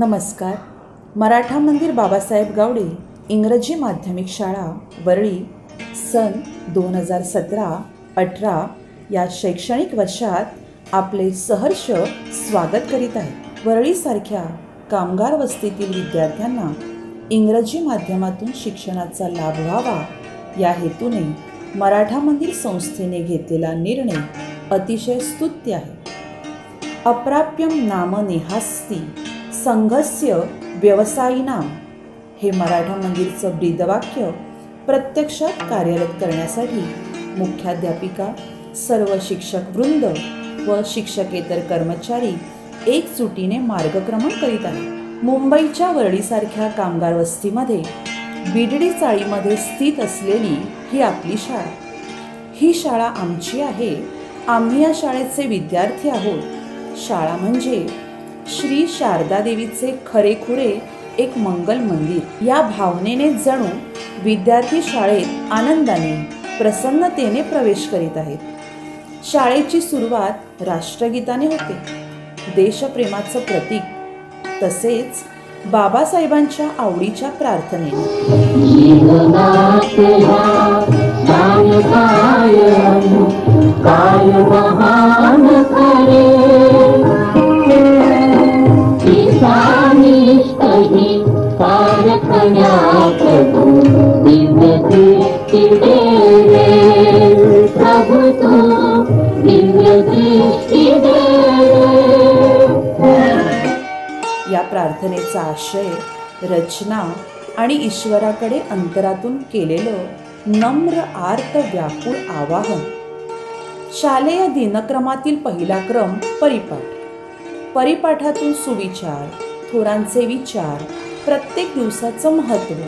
नमस्कार. मराठा मंदिर बाबासाहेब गावडे इंग्रजी माध्यमिक शाळा वरळी सन 2017-18 या शैक्षणिक वर्षात आपले सहर्ष स्वागत करीत आहे. वरळीसारख्या कामगार वस्तीतील विद्यार्थ्यांना इंग्रजी माध्यमातून शिक्षणाचा लाभ व्हावा या हेतूने मराठा मंदिर संस्थेने घेतलेला निर्णय अतिशय स्तुत्य आहे. अप्राप्यम नाम नेहास्ति संघस्य व्यवसायिनाम हे मराठा मंदिरचं ब्रीदवाक्य प्रत्यक्षात कार्यरत करण्यासाठी मुख्याध्यापिका, सर्व शिक्षक वृंद व शिक्षकेतर कर्मचारी एकजुटीने मार्गक्रमण करीत आहेत. मुंबईच्या वरळीसारख्या कामगार वस्तीमध्ये बिडडी चाळीमध्ये स्थित असलेली ही आपली शाळा. ही शाळा आमची आहे. आम्ही या शाळेचे विद्यार्थी आहोत. शाळा म्हणजे श्री शारदा देवीचे खरेखुरे एक मंगल मंदिर या भावनेने जणू विद्यार्थी शाळेत आनंदाने प्रसन्नतेने प्रवेश करीत आहेत. शाळेची सुरुवात राष्ट्रगीताने होते. देशप्रेमाचं प्रतीक तसेच बाबासाहेबांच्या आवडीच्या प्रार्थनेने. या प्रार्थनेचा आशय, रचना आणि ईश्वराकडे अंतरातून केलेलं नम्र आर्त व्याकुळ आवाहन. शालेय दिनक्रमातील पहिला क्रम परिपाठ. परिपाठातून सुविचार, थोरांचे विचार, प्रत्येक दिवसाचं महत्त्व,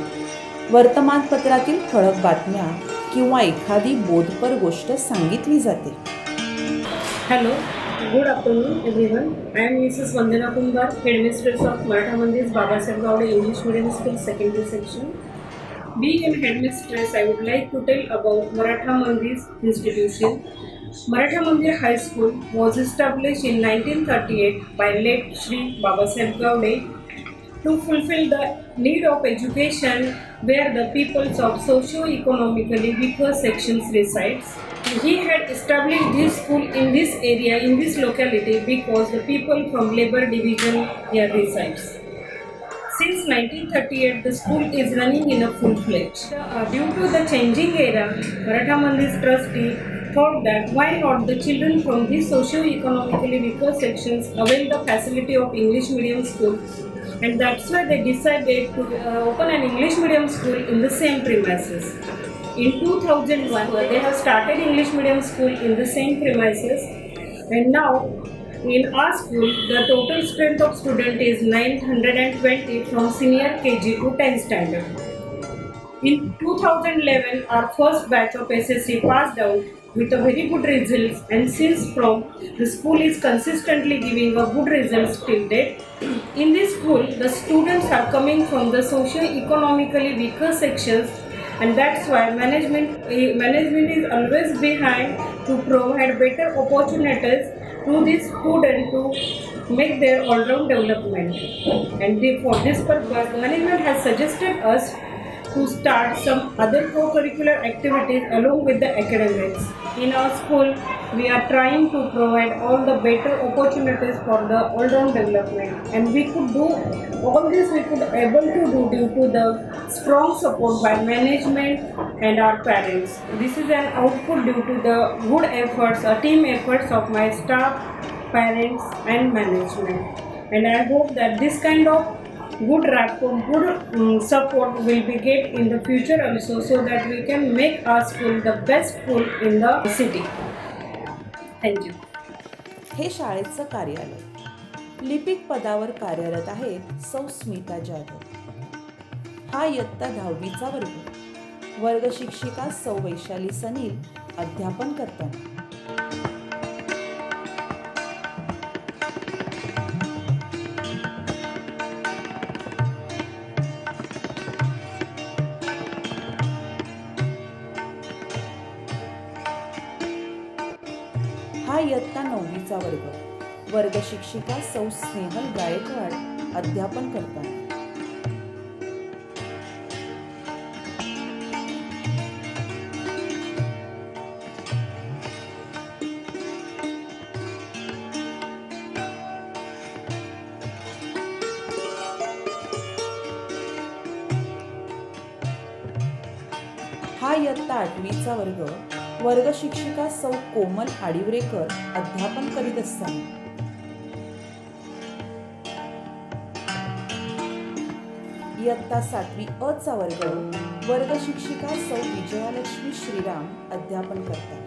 वर्तमानपत्रातील ठळक बातम्या किंवा एखादी बोधपर गोष्ट सांगितली जाते. Hello, good afternoon everyone. I am Mrs Vandana Kumbhar, headmistress of Maratha Mandir Babasaheb Gawade English Medium School, secondary section. Being a headmistress, I would like to tell about Maratha Mandir's institution. Maratha Mandir High School was established in 1938 by late Shri Babasaheb Gowde to fulfill the need of education where the peoples of socio-economically weaker sections resides. He had established this school in this area, in this locality, because the people from labor division here resides. Since 1938, the school is running in a full-fledged. Due to the changing era, Maratha Mandir's trustee thought that why not the children from these socio-economically weaker sections avail the facility of English medium school, and that's why they decided to open an English medium school in the same premises. In 2001, they have started English medium school in the same premises, and now in our school, the total strength of student is 920 from senior KG to 10th standard. In 2011, our first batch of SSC passed out with a very good results, and since from the school is consistently giving a good results till date. In this school, the students are coming from the socio-economically weaker sections, and that's why management is always behind to provide better opportunities to these students to make their all-round development. And for this purpose, management has suggested us to start some other co-curricular activities along with the academics. In our school, we are trying to provide all the better opportunities for the all-round development, and we could do all this. We could able to do due to the strong support by management and our parents. This is an output due to the good efforts, team efforts of my staff, parents, and management. And I hope that this kind of good rapport, good support will be get in the future also, so that we can make our school the best school in the city. Thank you. हे शाळेचं कार्यालय. लिपिक पदावर कार्यरत आहेत सौ स्मिता जाधव. हा इयत्ता 10वीचा वर्ग. वर्ग शिक्षिका सौ वैशाली सनील अध्यापन करतात. हा इयत्ता 9वीचा वर्ग. वर्ग शिक्षिका सौ स्नेहल गायकवाड अध्यापन करताना. हा इयत्ता 8वीचा वर्ग शिक्षिका सौ कोमल आडिवरेकर अध्यापन करीत असताना. इयत्ता 7वी अ चा वर्ग शिक्षिका सौ विजयालक्ष्मी श्रीराम अध्यापन करताना.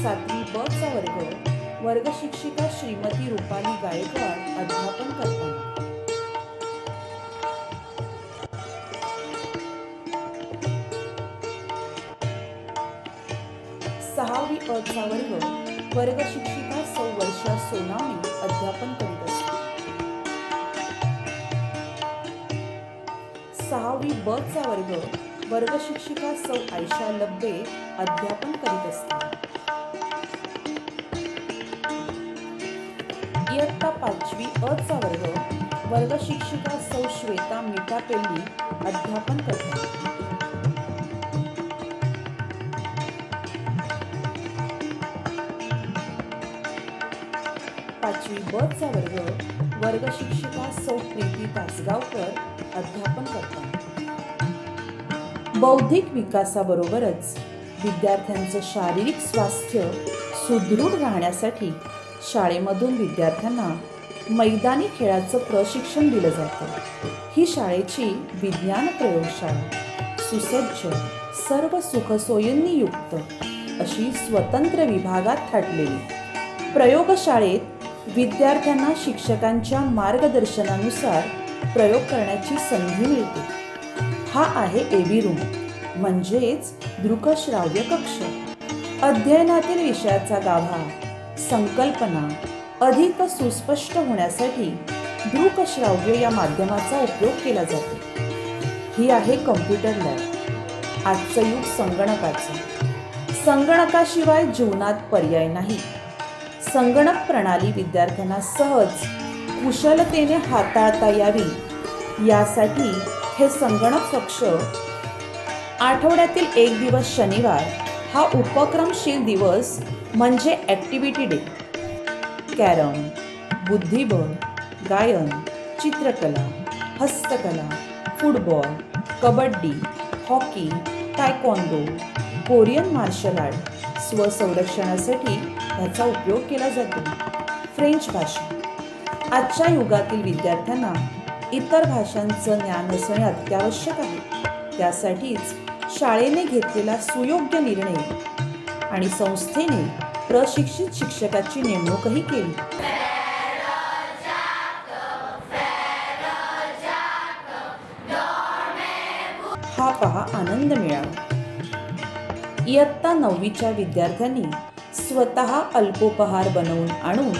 सातवी ब चा वर्ग शिक्षिका श्रीमती रुपाली गायकवाड अध्यापन करताना. सहावी अ चा वर्ग शिक्षिका सौ वर्षा सोनावणे अध्यापन करीत असतात. सहावी ब चा वर्ग शिक्षिका सौ आयशा लब्बे अध्यापन करीत असतात. इयत्ता 5वी अ चा वर्ग शिक्षिका सौ श्वेता मिठापेल्ली अध्यापन करतात. 5वी ब चा वर्ग शिक्षिका सौ प्रीती तासगावकर अध्यापन करतात. बौद्धिक विकासाबरोबरच विद्यार्थ्यांचं शारीरिक स्वास्थ्य सुदृढ राहण्यासाठी शाळेमधून विद्यार्थ्यांना मैदानी खेळाचं प्रशिक्षण दिलं जातं. ही शाळेची विज्ञान प्रयोगशाळा सुसज्ज सर्व सुखसोयींनी युक्त अशी स्वतंत्र विभागात थाटलेली. प्रयोगशाळेत विद्यार्थ्यांना शिक्षकांच्या मार्गदर्शनानुसार प्रयोग करण्याची संधी मिळते. हा आहे एबी रूम म्हणजेच दृकश्राव्य कक्ष. अध्ययनातील विषयाचा गाभा संकल्पना अधिक सुस्पष्ट होण्यासाठी दृकश्राव्य या माध्यमाचा उपयोग केला जातो. ही आहे कम्प्युटर लॅब. आजचं युग संगणकाचं. संगणकाशिवाय जीवनात पर्याय नाही. संगणक प्रणाली विद्यार्थ्यांना सहज कुशलतेने हाताळता यावी यासाठी हे संगणक कक्ष आठवड्यातील एक दिवस शनिवार हा उपक्रमशील दिवस म्हणजे ॲक्टिव्हिटी डे. कॅरम, बुद्धिबळ, गायन, चित्रकला, हस्तकला, football, kabaddi, hockey, taekwondo, Korean martial art, स्वसंरक्षणासाठी ह्याचा उपयोग केला जातो. फ्रेंच भाषा. आजच्या युगातील विद्यार्थ्यांना इतर भाषांचं ज्ञान असणे अत्यावश्यक आहे. त्यासाठीच शाळेने घेतलेला सुयोग्य निर्णय आणि संस्थेने प्रशिक्षित शिक्षकाची नेमणूकही केली. हा पहा आनंद मेळावा. इयत्ता 9वीच्या विद्यार्थ्यांनी स्वतः अल्पोपहार बनवून आणून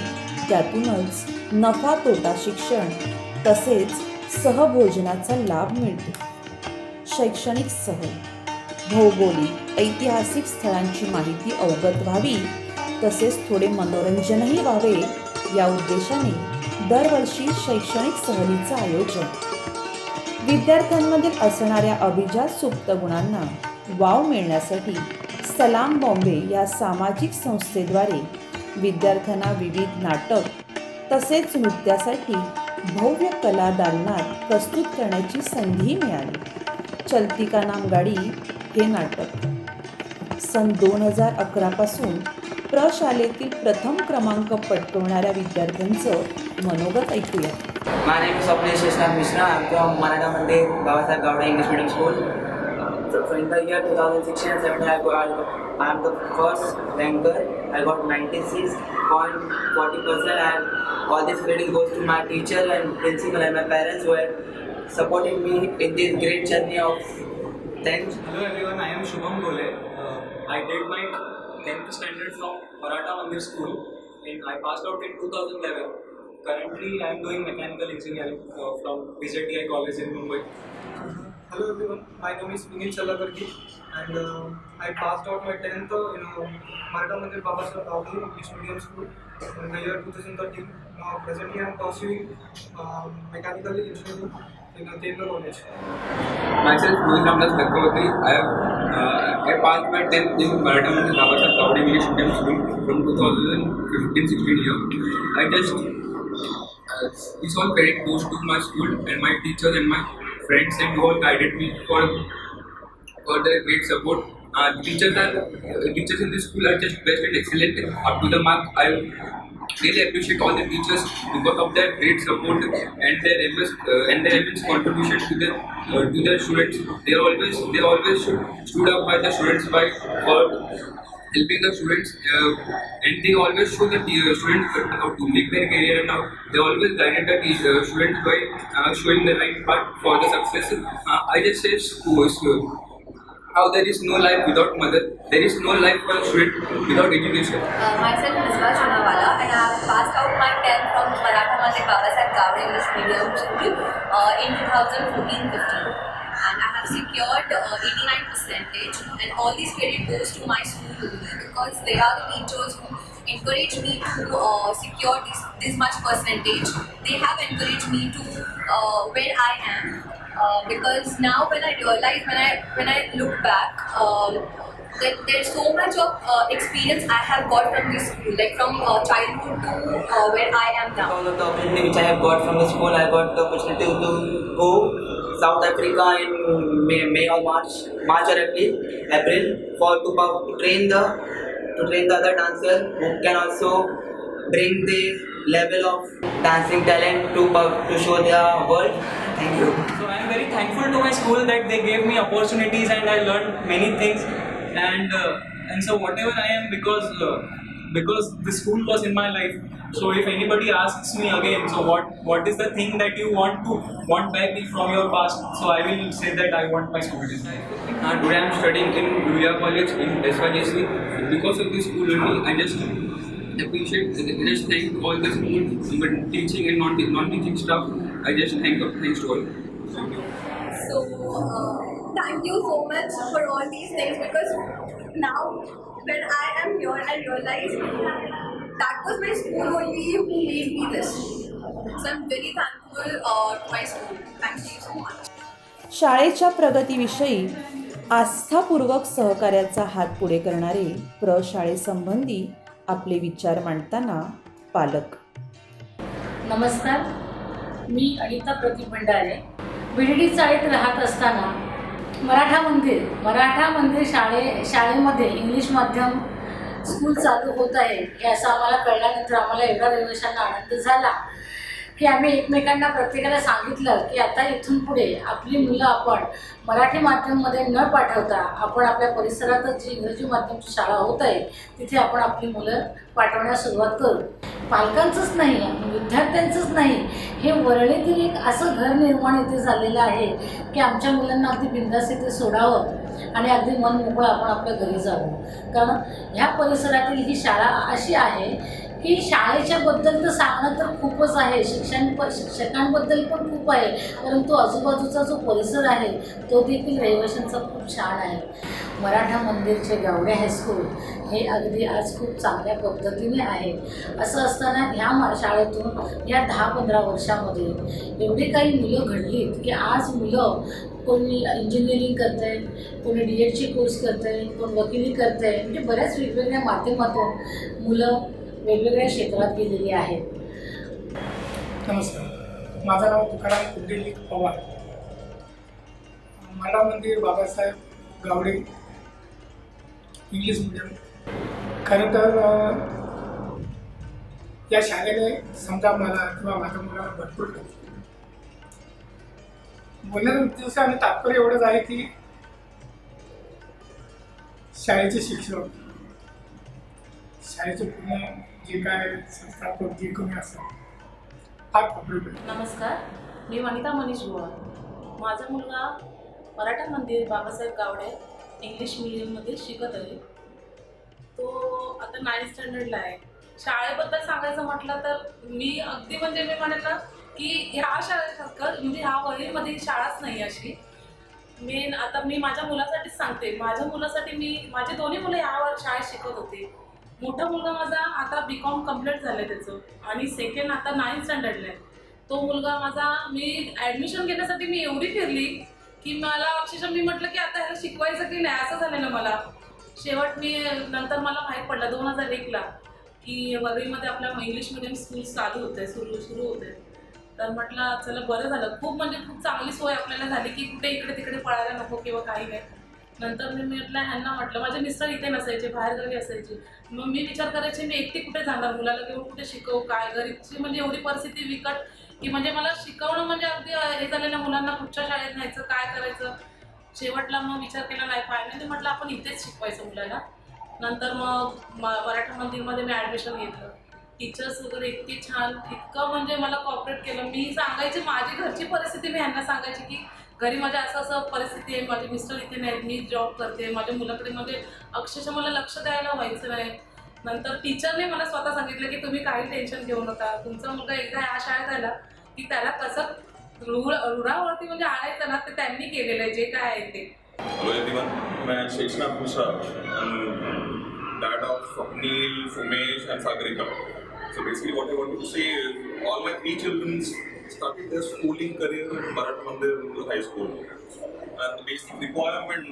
त्यातूनच नफा तोटा शिक्षण तसेच सहभोजनाचा लाभ मिळतो. शैक्षणिक सहल. भौगोलिक ऐतिहासिक स्थळांची माहिती अवगत व्हावी तसेच थोडे मनोरंजनही व्हावे या उद्देशाने दरवर्षी शैक्षणिक सहलीचं आयोजन. विद्यार्थ्यांमधील असणाऱ्या अभिजात सुप्त गुणांना वाव मिळण्यासाठी सलाम बॉम्बे या सामाजिक संस्थेद्वारे विद्यार्थ्यांना विविध नाटक तसेच नृत्यासाठी भव्य कला दालनात प्रस्तुत करण्याची संधी मिळाली. चलती का नाम गाडी हे नाटक सन 2011 पासून प्रशालेतील प्रथम क्रमांक पटकवणाऱ्या विद्यार्थ्यांचं मनोगत ऐकूया. My name is Swapnesh Shashnak Mishra. I'm from Maratha Mandir, Babasaheb Gowda English Medium School. So in the year 2016-17, I am the first ranker. I got 96.40%, and all this credit goes to my teacher and principal and my parents who have supported me in this great journey of 10th. Hello everyone, I am Shubham Gole. I did my 10th standard from Maratha Mandir School. I passed out in 2011. currently I am doing mechanical engineering from VJTI College in Mumbai. Hello everyone, my name is Vinil Chalagargi and I passed out my 10th in Maratha Mandir Babasaheb Gowde English Medium School in the year 2013. Now presently I am pursuing mechanical engineering in Tendla College. Myself, Rohit Ramdas Bhargavati. I passed my 10th in Maratha Mandir Babasaheb Gowde English Medium School from 2015-16 year. I just this all credit goes to my school and my teachers and my friends, and who all guided me for their great support. Teachers in this school are just best and excellent up to the mark. I really appreciate all the teachers because of their great support and their immense contribution to their students. They always stood up by the students for helping the students, and they always show the students how to make their career, and how they always guided the students by showing the right path for the success. I just say schools. How there is no life without mother, there is no life for a student without education. Myself Misbah Chunawala, and I have passed out my 10th from Maratha Mandir Babasaheb Gowde English Medium School in 2014-15. And I have secured 89%, and all this credit goes to my school only, because they are the teachers who encourage me to secure this much percentage. They have encouraged me to where I am. Because now when I realize, when I look back, that there's so much of experience I have got from this school, like from childhood to where I am now. Because of the opportunity which I have got from the school, I got the opportunity to go South Africa in May or March or April to train the other dancer who can also bring the level of dancing talent to show their world. Thank you. So I am very thankful to my school that they gave me opportunities and I learned many things, and so whatever I am, because the school was in my life. So if anybody asks me again, so what is the thing that you want back from your past? So I will say that I want my school days. Today I am studying in Julia College in SYJC. Because of this school only, I just thank all the school teaching and non-teaching staff. I just thanks to all. Thank you. So thank you so much for all these things, because now when I am here, I realize that was my school only who made me this. So I'm very thankful to my school. Thank you so much. शाळेच्या प्रगतीविषयी आस्थापूर्वक सहकार्याचा हात पुढे करणारे प्रशाळेसंबंधी आपले विचार मांडताना पालक. नमस्कार, मी अनिता प्रदीप भंडारे. BDD चाळीत राहत असताना मराठा मंदिर शाळेमध्ये इंग्लिश माध्यम स्कूल चालू होत आहे हे असं आम्हाला कळल्यानंतर आम्हाला एवढा रहिवाशांना आनंद झाला की आम्ही एकमेकांना प्रत्येकाला सांगितलं की आता इथून पुढे आपली मुलं आपण मराठी माध्यममध्ये न पाठवता आपण आपल्या परिसरातच जी इंग्रजी माध्यमची शाळा होत आहे तिथे आपण आपली मुलं पाठवण्यास सुरुवात करू. पालकांचंच नाही, विद्यार्थ्यांचंच नाही, हे वरळीतील एक असं घर निर्माण इथे झालेलं आहे की आमच्या मुलांना अगदी बिनधास्त इथे सोडावं आणि अगदी मन मोकळं आपण आपल्या घरी जावं. कारण ह्या परिसरातील ही शाळा अशी आहे की शाळेच्या बद्दल तर सांगणं तर खूपच आहे, शिक्षकांबद्दल पण खूप आहे, परंतु आजूबाजूचा जो परिसर आहे तो देखील रहिवाशांचा खूप छान आहे. मराठा मंदिरचे गावडे हायस्कूल हे अगदी आज खूप चांगल्या पद्धतीने आहे. असं असताना ह्या शाळेतून या 10-15 वर्षामध्ये एवढी काही मुलं घडलीत की आज मुलं कोणी इंजिनिअरिंग करत आहे, कोणी DEDचे कोर्स करत आहे, कोण वकिली करत आहे, म्हणजे बऱ्याच वेगवेगळ्या माध्यमातून मुलं वेगवेगळ्या क्षेत्रात गेलेली आहेत. नमस्कार, माझं नाव तुकाराम कुंडलिक पवार. Maratha Mandir Babasaheb Gawade English medium. खरं तर या शाळेने समजा मला किंवा माझ्या मुलाला भरपूर बोलण्याचा उद्देश आणि तात्पर्य एवढंच आहे की शाळेचे शिक्षक, शाळेचे पूर्ण जे काय संस्थापक जे कोणी असतात फार प्रॉब्लेम. नमस्कार, मी वनिता मनीष बुवा. माझा मुलगा मराठा मंदिर बाबासाहेब गावडे इंग्लिश मीडियममध्ये शिकत आहे. तो आता 9th स्टँडर्डला आहे. शाळेबद्दल सांगायचं म्हटलं तर मी अगदी म्हणजे मी म्हणेन ना की ह्या शाळेसारखं म्हणजे ह्या वळीमध्ये शाळाच नाही अशी. आता मी माझ्या मुलासाठीच सांगते. माझ्या मुलासाठी माझे दोन्ही मुलं ह्या शाळेत शिकत होते. मोठा मुलगा माझा आता BCom कम्प्लीट झालं त्याचं आणि सेकंड आता 9th स्टँडर्डला आहे. तो मुलगा माझा मी ॲडमिशन घेण्यासाठी मी एवढी फिरली की मला अक्षरशः मी म्हटलं की आता ह्याला शिकवायचं की नाही असं झालं ना मला. शेवट नंतर मला माहीत पडलं 2001ला की वरळीमध्ये आपल्या इंग्लिश मिडियम स्कूल चालू होते सुरू होते. तर म्हटलं चला बरं झालं. खूप चांगली सोय आपल्याला झाली की कुठे इकडे तिकडे पळायला नको किंवा काही नाही. नंतर मी म्हटलं ह्यांना म्हटलं माझे मिस्टर इथे नसायचे बाहेरगावी असायचे. मग मी विचार करायचे मी एकटी कुठे जाणार मुलाला घेऊन कुठे शिकवू काय. घरीची म्हणजे एवढी परिस्थिती विकट की म्हणजे मला शिकवणं म्हणजे अगदी हे झालेल्या मुलांना कुठच्या शाळेत न्यायचं काय करायचं. शेवटला मग विचार केला नाही फायनली म्हटलं आपण इथेच शिकवायचं मुलाला. नंतर मग मराठा मंदिरमध्ये मी ॲडमिशन घेतलं. टीचर्स वगैरे इतकी छान इतकं म्हणजे मला कॉपरेट केलं. मी सांगायचे माझी घरची परिस्थिती मी ह्यांना सांगायची की घरी माझ्या असं परिस्थिती आहे. माझे मिस्टर इथे नाहीत मी जॉब करते. माझ्या मुलाकडे म्हणजे अक्षरशः मला लक्ष द्यायला व्हायचं नाही. नंतर टीचरने मला स्वतः सांगितलं की तुम्ही काही टेन्शन घेऊ नका. तुमचा मुलगा एकदा या शाळेत आला की त्याला कसं रुळावरती म्हणजे आणायचं ना ते त्यांनी केलेलं आहे जे काय आहे ते. हेलो एवरीवन, मैं Sheshnath Mishra, dad of Swapnil, Sumesh and Sagarika. So basically what I want to say is all my 3 children started their schooling career in Maratha Mandir High School. And the basic requirement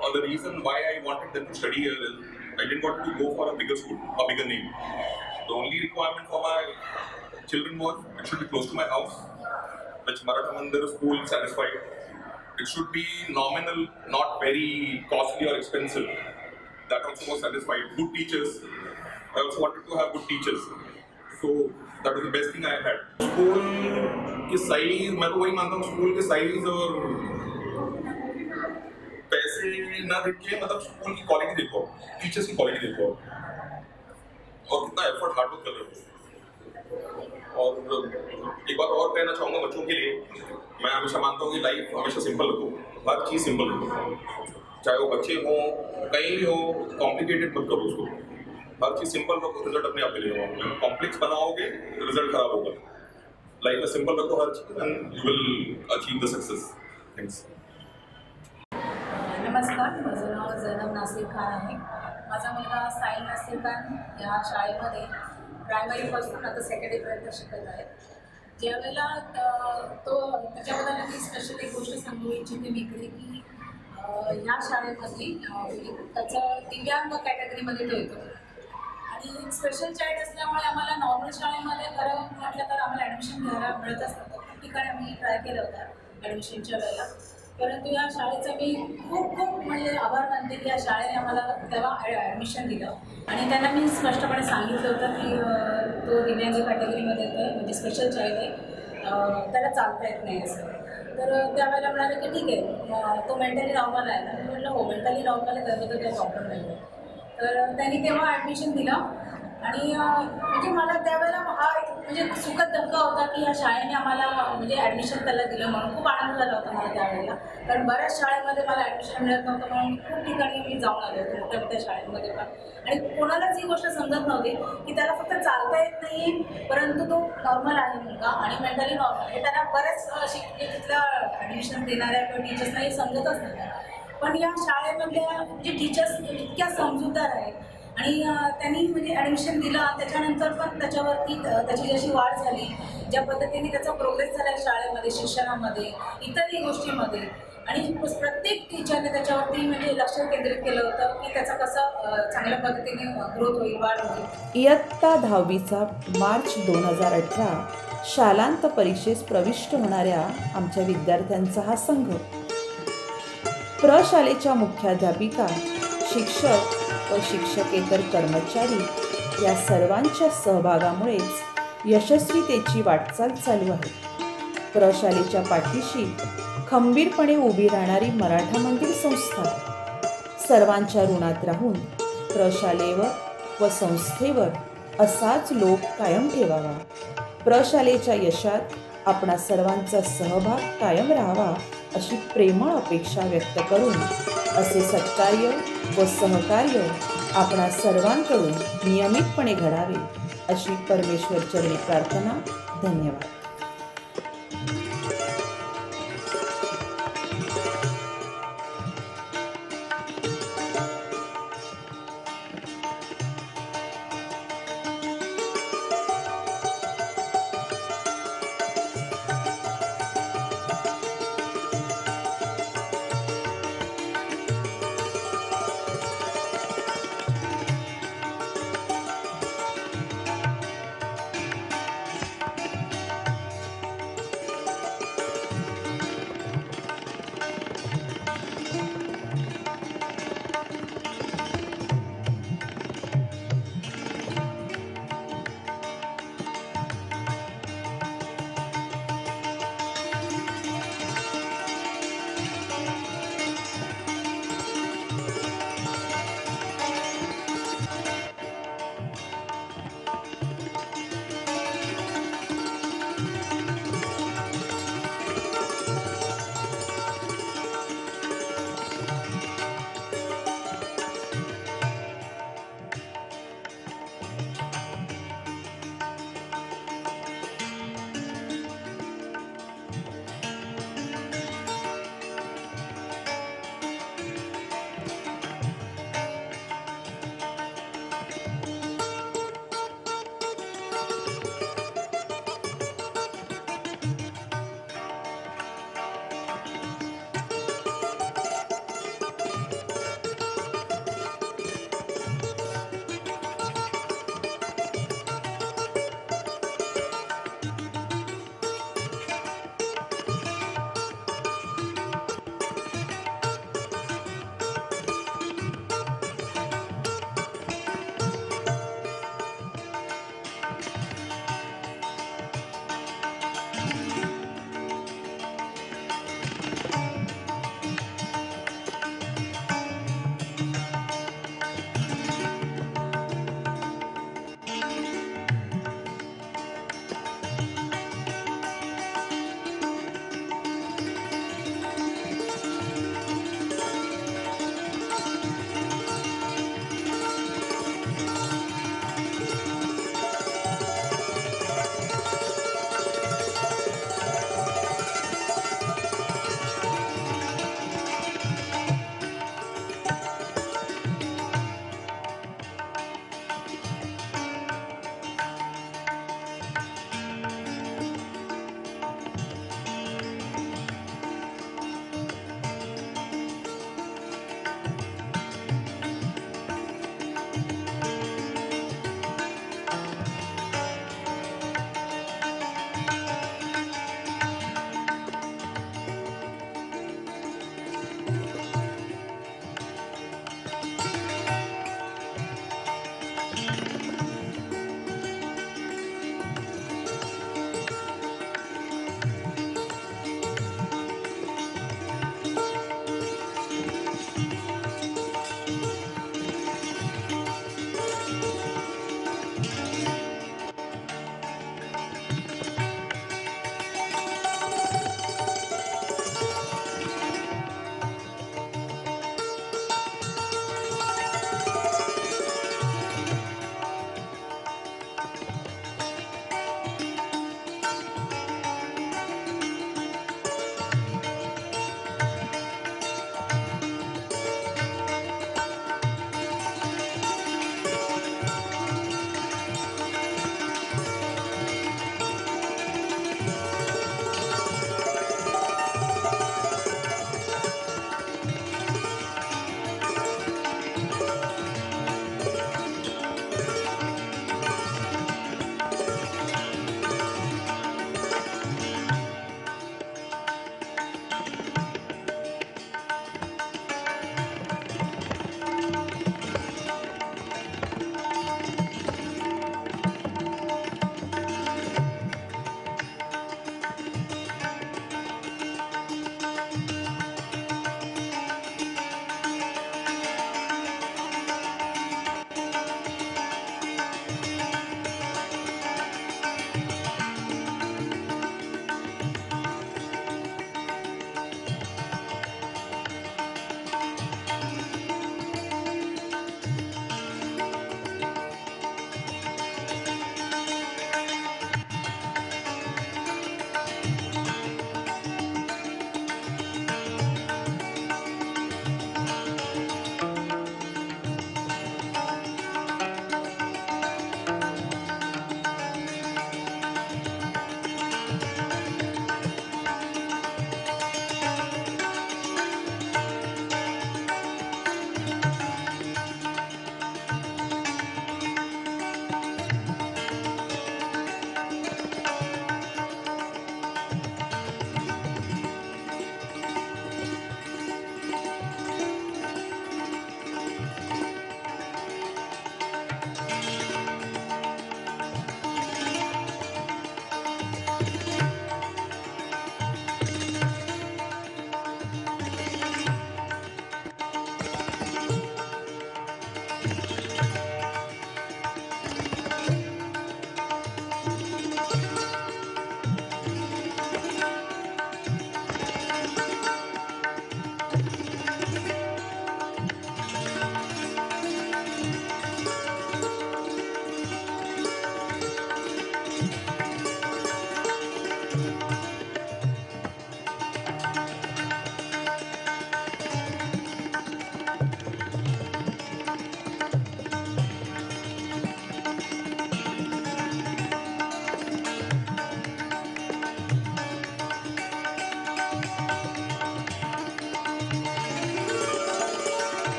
or the reason why I wanted them to study here is I didn't want to go for a bigger school, a bigger name. The only requirement for my children was it should be close to my house, which Maratha Mandir school satisfied. It should be nominal, not very costly or expensive. That also was satisfied. Good teachers. I also wanted to have good teachers. So that was the best thing I had. School की size, मैं तो वही मानता हूँ school के size और पैसे ना देखिए, मतलब स्कूल की क्वालिटी देखो, टीचर्स की क्वालिटी देखो और कितना एफर्ट हार्ड वर्क कर रहे हो. और एक बात और कहना चाहूँगा बच्चों के लिए, मैं हमेशा मानता हूँ कि लाइफ हमेशा सिंपल रखो, हर चीज़ सिंपल रखो. चाहे वो बच्चे हों कहीं भी हो, कॉम्प्लिकेटेड मत करो उसको. हर चीज़ सिंपल रखो, रिजल्ट अपने आप मिलेगा. कॉम्प्लेक्स बनाओगे रिजल्ट खराब होगा. लाइफ में सिंपल रखो हर चीज़ and you will achieve the success. Thanks. नमस्कार, माझं नाव जैनब नासिर खान आहे. माझा मुलगा साहिल नासिर खान या शाळेमध्ये प्रायमरीपासून आता सेकंडरीपर्यंत शिकत आहे. ज्यावेळेला तो त्याच्याबद्दल मी स्पेशल एक गोष्ट सांगू इच्छिते मी इकडे की ह्या शाळेमध्ये त्याचं दिव्यांग कॅटेगरीमध्ये तो येतो आणि स्पेशल चाइल्ड असल्यामुळे आम्हाला नॉर्मल शाळेमध्ये खरं म्हटलं तर आम्हाला ॲडमिशन घ्यायला मिळत असतं. खूप ठिकाणी आम्ही ट्राय केलं होतं ॲडमिशनच्या वेळेला, परंतु या शाळेचं मी खूप म्हणजे आभार मानते की या शाळेने आम्हाला तेव्हा ॲडमिशन दिलं. आणि त्यांना मी स्पष्टपणे सांगितलं होतं की तो दिव्यांग कॅटेगरीमध्ये येतो आहे, म्हणजे स्पेशल चाइल्ड आहे, त्याला चालता येत नाही असं. तर त्यावेळेला म्हणाले की ठीक आहे तो मेंटली नॉर्मल आहे ना. मी म्हटलं हो मेंटली नॉर्मल आहे, त्याबद्दल काही प्रॉब्लेम नाही आहे. तर त्यांनी तेव्हा ॲडमिशन दिलं आणि म्हणजे मला त्यावेळेला हा म्हणजे सुखद धक्का होता की ह्या शाळेने आम्हाला म्हणजे ॲडमिशन त्याला दिलं म्हणून खूप आनंद झाला होता मला त्यावेळेला. कारण बऱ्याच शाळेमध्ये मला ॲडमिशन मिळत नव्हतं म्हणून खूप ठिकाणी मी जाऊन आले होते मोठ्या मोठ्या शाळेमध्ये पण. आणि कोणालाच ही गोष्ट समजत नव्हती की त्याला फक्त चालता येत नाही परंतु तो नॉर्मल आहे मुलगा आणि मेंटली नॉर्मल आहे. त्यांना बऱ्याच तिथल्या ॲडमिशन देणाऱ्या किंवा टीचर्सना हे समजतच नाही. पण या शाळेमधल्या म्हणजे टीचर्स इतक्या समजूतदार आहेत आणि त्यांनी म्हणजे ॲडमिशन दिलं. त्याच्यानंतर पण त्याच्यावरती त्याची जशी वाढ झाली, ज्या पद्धतीने त्याचा प्रोग्रेस झाला शाळेमध्ये, शिक्षणामध्ये, इतरही गोष्टीमध्ये आणि प्रत्येक टीचरने त्याच्यावरती म्हणजे लक्ष केंद्रित केलं होतं की त्याचा कसं चांगल्या पद्धतीने ग्रोथ होईल, वाढ होईल. इयत्ता 10वीचा मार्च 2018 शालांत परीक्षेस प्रविष्ट होणाऱ्या आमच्या विद्यार्थ्यांचा हा संघ प्रशालेच्या मुख्याध्यापिका, शिक्षक व शिक्षकेतर कर्मचारी या सर्वांच्या सहभागामुळेच यशस्वीतेची वाटचाल चालू आहे. प्रशालेच्या पाठीशी खंबीरपणे उभी राहणारी मराठा मंदिर संस्था सर्वांच्या ऋणात राहून प्रशालेवर व संस्थेवर असाच लोभ कायम ठेवावा. प्रशालेच्या यशात आपणा सर्वांचा सहभाग कायम राहावा अशी प्रेमळ अपेक्षा व्यक्त करून असे सत्कार्य व सहकार्य आपणा सर्वांकडून नियमितपणे घडावे अशी परमेश्वर चरणी प्रार्थना. धन्यवाद.